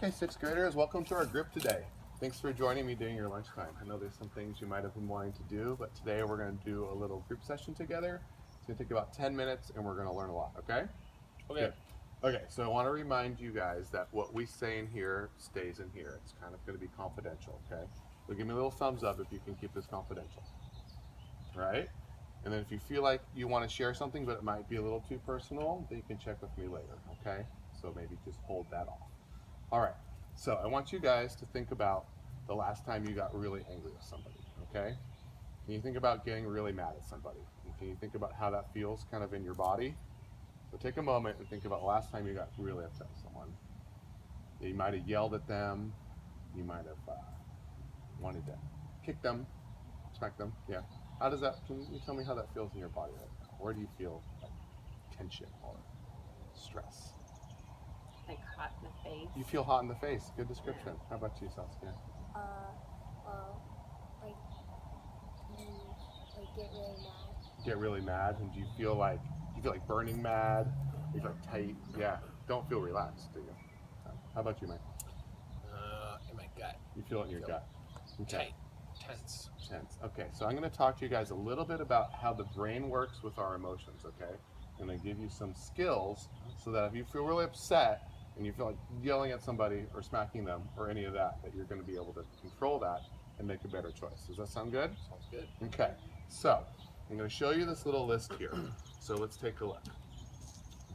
Okay, sixth graders, welcome to our group today. Thanks for joining me during your lunchtime. I know there's some things you might have been wanting to do, but today we're going to do a little group session together. It's going to take about 10 minutes and we're going to learn a lot, okay? Okay. Good. Okay, so I want to remind you guys that what we say in here stays in here. It's kind of going to be confidential, okay? So give me a little thumbs up if you can keep this confidential, right? And then if you feel like you want to share something but it might be a little too personal, then you can check with me later, okay? So maybe just hold that off. All right, so I want you guys to think about the last time you got really angry with somebody, okay? Can you think about getting really mad at somebody? And can you think about how that feels kind of in your body? So take a moment and think about the last time you got really upset with someone. You might have yelled at them. You might have wanted to kick them, smack them, yeah. How does that, can you tell me how that feels in your body right now? Where do you feel like tension or stress? Like hot in the face. You feel hot in the face. Good description. How about you, Saskia? Like, get really mad. Get really mad, and do you feel like burning mad? You feel like tight? Yeah. Don't feel relaxed, do you? How about you, Mike? In my gut. You feel it in your gut. Okay. Tense. Tense. Okay, so I'm going to talk to you guys a little bit about how the brain works with our emotions, okay? I'm going to give you some skills so that if you feel really upset and you feel like yelling at somebody or smacking them or any of that, that you're going to be able to control that and make a better choice. Does that sound good? Sounds good. Okay, so I'm going to show you this little list here. So let's take a look.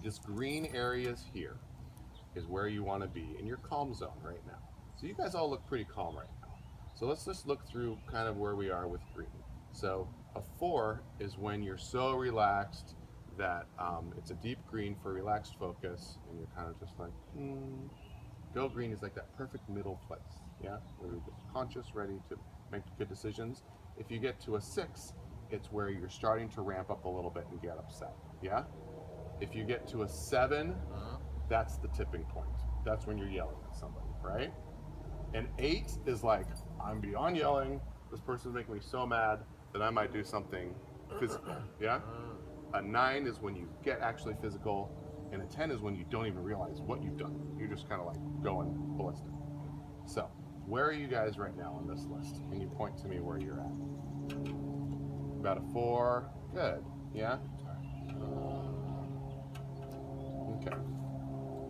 This green areas here is where you want to be in your calm zone right now. So you guys all look pretty calm right now. So let's just look through kind of where we are with green. So a 4 is when you're so relaxed that it's a deep green for relaxed focus, and you're kind of just like, Go green is like that perfect middle place, yeah? Where you're just conscious, ready to make good decisions. If you get to a 6, it's where you're starting to ramp up a little bit and get upset, yeah? If you get to a 7, that's the tipping point. That's when you're yelling at somebody, right? An 8 is like, I'm beyond yelling. This person's making me so mad that I might do something physical, yeah? A 9 is when you get actually physical, and a 10 is when you don't even realize what you've done. You're just kind of like going ballistic. So, where are you guys right now on this list? Can you point to me where you're at? About a 4. Good. Yeah? Okay.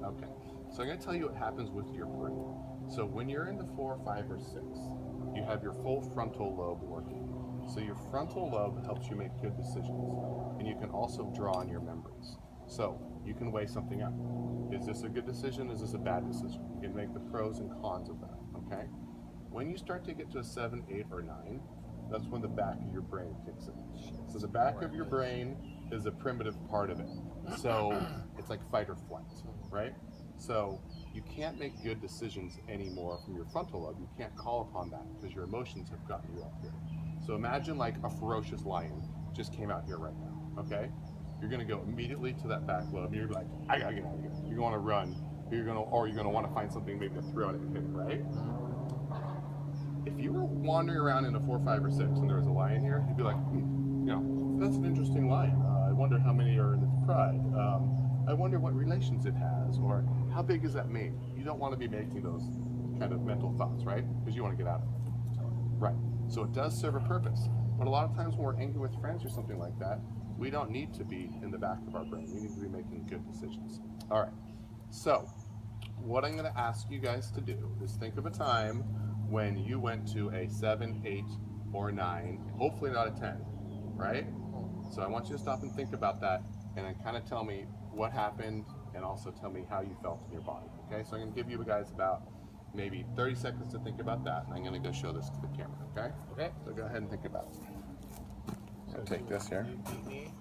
Okay. So I'm going to tell you what happens with your brain. So when you're in the 4, 5, or 6, you have your full frontal lobe working. So your frontal lobe helps you make good decisions. And you can also draw on your memories. So you can weigh something up. Is this a good decision? Is this a bad decision? You can make the pros and cons of that, okay? When you start to get to a 7, 8, or 9, that's when the back of your brain kicks in. So the back of your brain is a primitive part of it. So it's like fight or flight, right? So you can't make good decisions anymore from your frontal lobe. You can't call upon that because your emotions have gotten you up here. So imagine like a ferocious lion just came out here right now, okay? You're gonna go immediately to that back lobe. You're like, I gotta get out of here. You're gonna run. You're gonna want to find something maybe to throw at it and hit it, right? If you were wandering around in a 4, 5, or 6 and there was a lion here, you'd be like, that's an interesting lion. I wonder how many are in its pride. I wonder what relations it has, or how big is that mate? You don't want to be making those kind of mental thoughts, right? Because you want to get out of it. Right. So it does serve a purpose. But a lot of times when we're angry with friends or something like that, we don't need to be in the back of our brain. We need to be making good decisions. All right. So what I'm going to ask you guys to do is think of a time when you went to a 7, 8, or 9, hopefully not a 10, right? So I want you to stop and think about that and then kind of tell me what happened and also tell me how you felt in your body, okay? So I'm going to give you guys about maybe 30 seconds to think about that, and I'm going to go show this to the camera, okay? Okay. So go ahead and think about it. I'll take this here. You beat me.